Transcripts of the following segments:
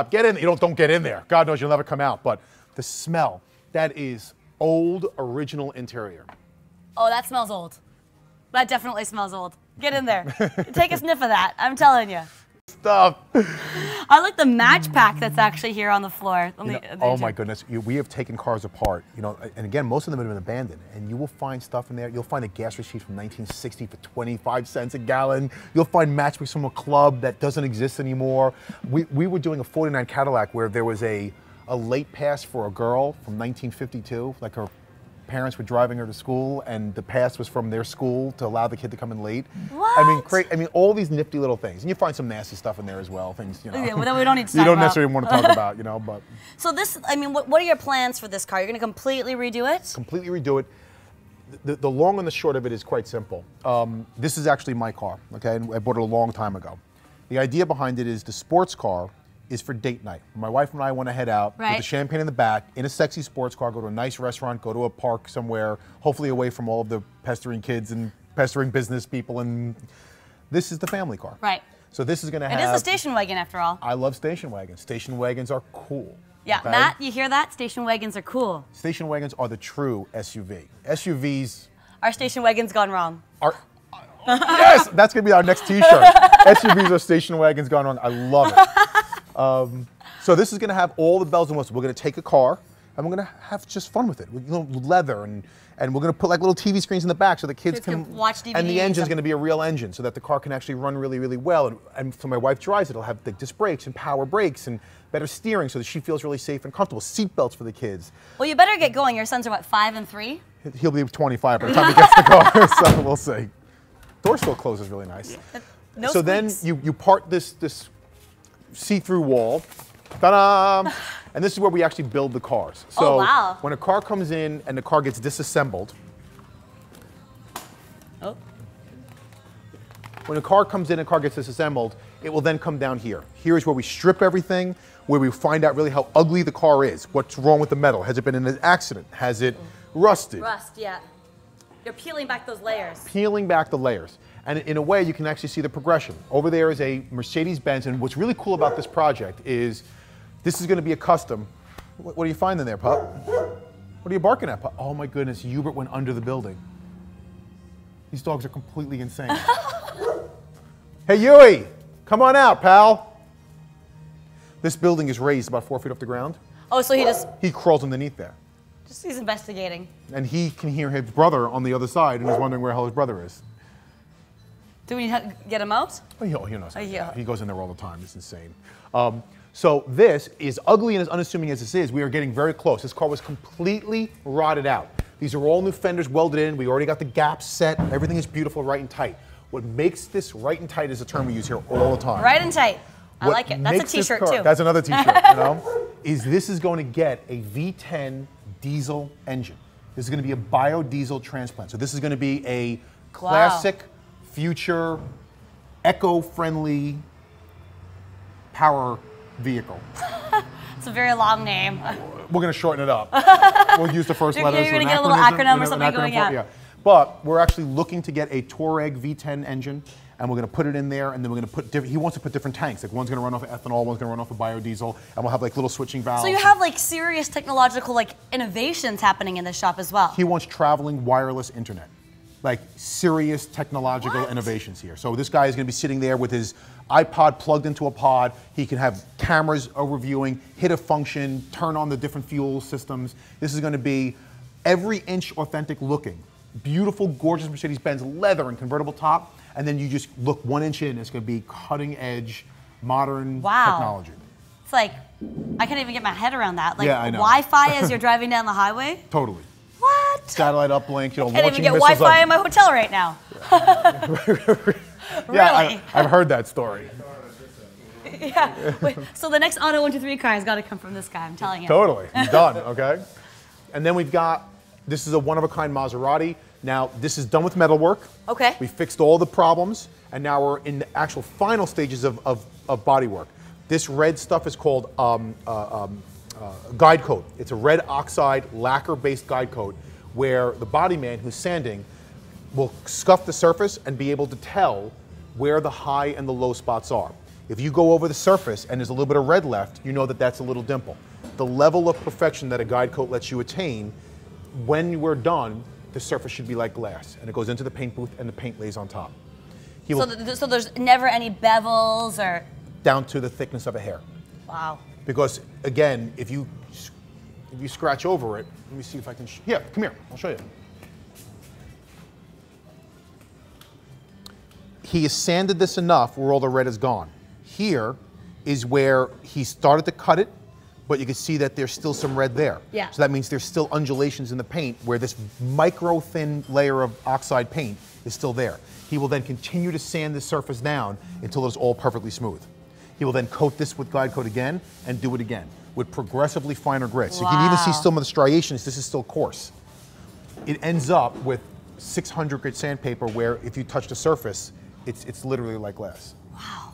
Get in. You don't get in there. God knows you'll never come out. But the smell, that is old, original interior. Oh, that smells old. That definitely smells old. Get in there. Take a sniff of that. I'm telling you. Stuff. I like the match pack that's actually here on the floor. Oh my goodness, we have taken cars apart, and again, most of them have been abandoned, and you will find stuff in there. You'll find a gas receipt from 1960 for 25 cents a gallon. You'll find matchbooks from a club that doesn't exist anymore. We were doing a 49 Cadillac where there was a late pass for a girl from 1952, like her parents were driving her to school, and the pass was from their school to allow the kid to come in late. What? I mean, all these nifty little things, and you find some nasty stuff in there as well. Things, Yeah, well, we don't need to talk you don't about. necessarily want to talk about, but. So this, I mean, what are your plans for this car? You're going to completely redo it? Completely redo it. The long and the short of it is quite simple. This is actually my car, okay? And I bought it a long time ago. The idea behind it is the sports car is for date night. My wife and I want to head out with the champagne in the back, in a sexy sports car, go to a nice restaurant, go to a park somewhere, hopefully away from all of the pestering kids and pestering business people. And this is the family car. Right. So this is going to have... It is a station wagon after all. I love station wagons. Station wagons are cool. Yeah, okay? Matt, you hear that? Station wagons are cool. Station wagons are the true SUV. SUVs... Our station wagons gone wrong. Yes, that's going to be our next t-shirt. SUVs are station wagons gone wrong. I love it. So this is going to have all the bells and whistles. We're going to take a car, and we're going to have just fun with it. Leather, and we're going to put like little TV screens in the back so the kids can watch DVDs. And the engine's going to be a real engine so that the car can actually run really, really well. And so my wife drives it. It'll have the disc brakes and power brakes and better steering so that she feels really safe and comfortable. Seat belts for the kids. Well, you better get going. Your sons are what, 5 and 3? He'll be 25 by the time he gets the car, so we'll see. Door still closes really nice. No so squeaks. then you part this see-through wall, ta-da! And this is where we actually build the cars. So when a car comes in and the car gets disassembled, when a car comes in and a car gets disassembled, it will then come down here. Here is where we strip everything, where we find out really how ugly the car is. What's wrong with the metal? Has it been in an accident? Has it rusted? Rust, yeah. You're peeling back those layers. Peeling back the layers. And in a way, you can actually see the progression. Over there is a Mercedes-Benz, and what's really cool about this project is this is going to be a custom. What are you finding there, pup? What are you barking at, pup? Oh my goodness, Hubert went under the building. These dogs are completely insane. Hey, Huey, come on out, pal. This building is raised about 4 feet off the ground. Oh, so he crawls underneath there. He's investigating. And he can hear his brother on the other side, and he's wondering where the hell his brother is. Do we need to get him out? Oh, he knows. Yeah. He goes in there all the time. It's insane. So this, is ugly and as unassuming as this is, we are getting very close. This car was completely rotted out. These are all new fenders welded in. We already got the gaps set. Everything is beautiful, right and tight. What makes this right and tight is a term we use here all the time. Right and tight. I like it. That's a t-shirt too. That's another t-shirt, this is going to get a V10 diesel engine. This is going to be a biodiesel transplant. So this is going to be a classic, future, eco-friendly power vehicle. It's a very long name. We're going to shorten it up. We'll use the first letters. You're going to get a little acronym or something going on. Yeah. But we're actually looking to get a Touareg V10 engine, and we're going to put it in there, and then we're going to put he wants to put different tanks. Like one's going to run off of ethanol, one's going to run off of biodiesel, and we'll have like little switching valves. So you have like serious technological innovations happening in this shop as well. He wants traveling wireless internet. Like serious technological innovations here. So this guy is going to be sitting there with his iPod plugged into a pod. He can have cameras overviewing, hit a function, turn on the different fuel systems. This is going to be every inch authentic looking. Beautiful, gorgeous Mercedes-Benz leather and convertible top. And then you just look 1 inch in, it's going to be cutting edge, modern technology. It's like, I can't even get my head around that. Like Wi-Fi as you're driving down the highway? Totally. What? Satellite uplink, I can't even get Wi-Fi in my hotel right now. Yeah, I've heard that story. Yeah. Wait, so the next Auto 123 car has got to come from this guy, I'm telling you. Totally. Done, okay? And then we've got, this is a one-of-a-kind Maserati. Now, this is done with metalwork. Okay. We fixed all the problems, and now we're in the actual final stages of bodywork. This red stuff is called guide coat. It's a red oxide lacquer-based guide coat where the body man who's sanding will scuff the surface and be able to tell where the high and the low spots are. If you go over the surface and there's a little bit of red left, you know that that's a little dimple. The level of perfection that a guide coat lets you attain, when we're done, the surface should be like glass. And it goes into the paint booth and the paint lays on top. So there's never any bevels or? Down to the thickness of a hair. Wow. Because again, if you scratch over it, let me see if I can, here, come here, I'll show you. He has sanded this enough where all the red is gone. Here is where he started to cut it, but you can see that there's still some red there. Yeah. So that means there's still undulations in the paint where this micro thin layer of oxide paint is still there. He will then continue to sand the surface down until it's all perfectly smooth. He will then coat this with guide coat again and do it again with progressively finer grits. So you can even see some of the striations. This is still coarse. It ends up with 600 grit sandpaper where if you touch the surface, it's literally like glass. Wow.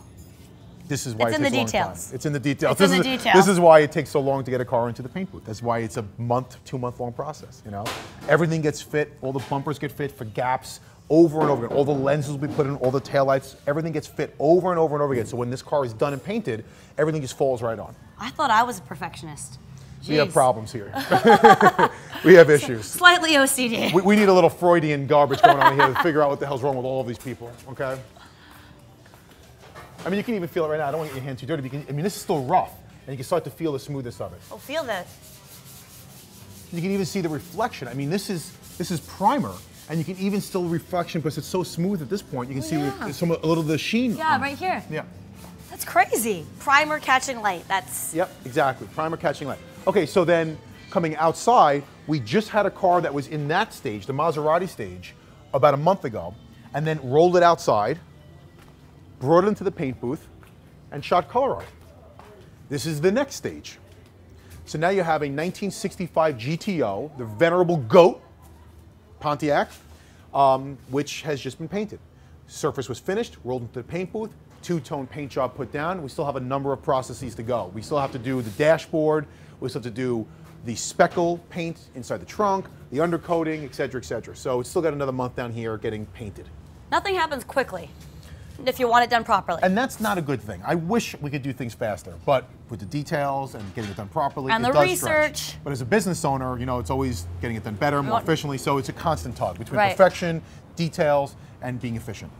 This is why it's it takes a long time. It's in the details. This is why it takes so long to get a car into the paint booth. That's why it's a month, 2 month long process, you know? Everything gets fit, all the bumpers get fit for gaps over and over again. All the lenses will be put in, all the taillights, everything gets fit over and over and over again. So when this car is done and painted, everything just falls right on. I thought I was a perfectionist. Jeez. We have problems here. We have issues. Slightly OCD. We need a little Freudian garbage going on here to figure out what the hell's wrong with all of these people, okay? I mean, you can even feel it right now. I don't want to get your hand too dirty. I mean, this is still rough, and you can start to feel the smoothness of it. Oh, feel that. You can even see the reflection. I mean, this is primer, and you can even still reflection because it's so smooth at this point. You can see a little of the sheen. Yeah, right here. Yeah. That's crazy. Primer catching light. That's. Yep, exactly. Primer catching light. Okay, so then coming outside, we just had a car that was in that stage, the Maserati stage, about a month ago, and then rolled it outside, brought it into the paint booth, and shot color on it. This is the next stage. So now you have a 1965 GTO, the venerable GOAT Pontiac, which has just been painted. Surface was finished, rolled into the paint booth, two-tone paint job put down. We still have a number of processes to go. We still have to do the dashboard, we still have to do the speckle paint inside the trunk, the undercoating, et cetera, et cetera. So it's still got another month down here getting painted. Nothing happens quickly if you want it done properly. And that's not a good thing. I wish we could do things faster, but with the details and getting it done properly, and it the does research. Stretch. But as a business owner, you know, it's always getting it done better, more efficiently, so it's a constant tug between perfection, details, and being efficient.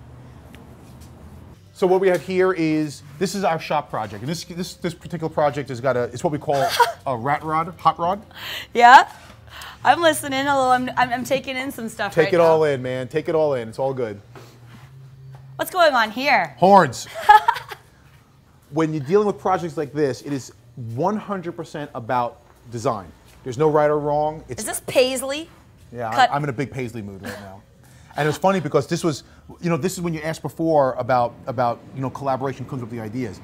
So what we have here is, this is our shop project. And this particular project has got it's what we call a hot rod. Yeah, I'm listening, although I'm taking in some stuff Take it all in, man, take it all in, it's all good. What's going on here? Horns. When you're dealing with projects like this, it is 100% about design. There's no right or wrong. Is this paisley? Yeah, I'm in a big paisley mood right now. And it was funny because this was, you know, this is when you asked before about you know, collaboration comes up with the ideas.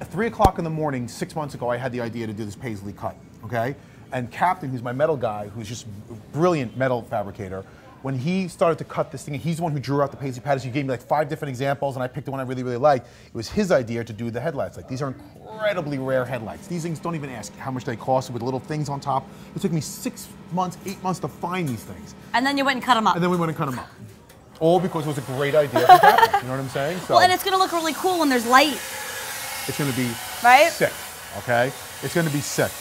At 3 o'clock in the morning, 6 months ago, I had the idea to do this paisley cut, okay? And Captain, who's my metal guy, who's just a brilliant metal fabricator, when he started to cut this thing, he's the one who drew out the paisley patterns. He gave me like 5 different examples, and I picked the one I really, really liked. It was his idea to do the headlights. Like, these are incredibly rare headlights. These things don't even ask how much they cost with little things on top. It took me 6 months, 8 months to find these things. And then you went and cut them up. And then we went and cut them up. All because it was a great idea for Captain, you know what I'm saying? So, well, and it's going to look really cool when there's light. It's going to be sick, okay? It's going to be sick.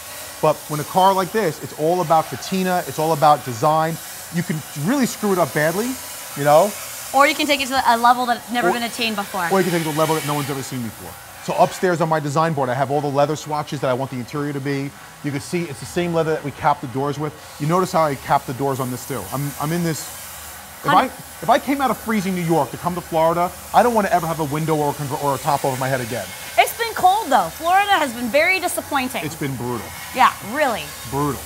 But when a car like this, it's all about patina, it's all about design. You can really screw it up badly, you know? Or you can take it to a level that's never been attained before. Or you can take it to a level that no one's ever seen before. So upstairs on my design board, I have all the leather swatches that I want the interior to be. You can see it's the same leather that we capped the doors with. You notice how I capped the doors on this too. I'm in this. If I came out of freezing New York to come to Florida, I don't want to ever have a window or a top over my head again. It's been cold though. Florida has been very disappointing. It's been brutal. Yeah, really. Brutal.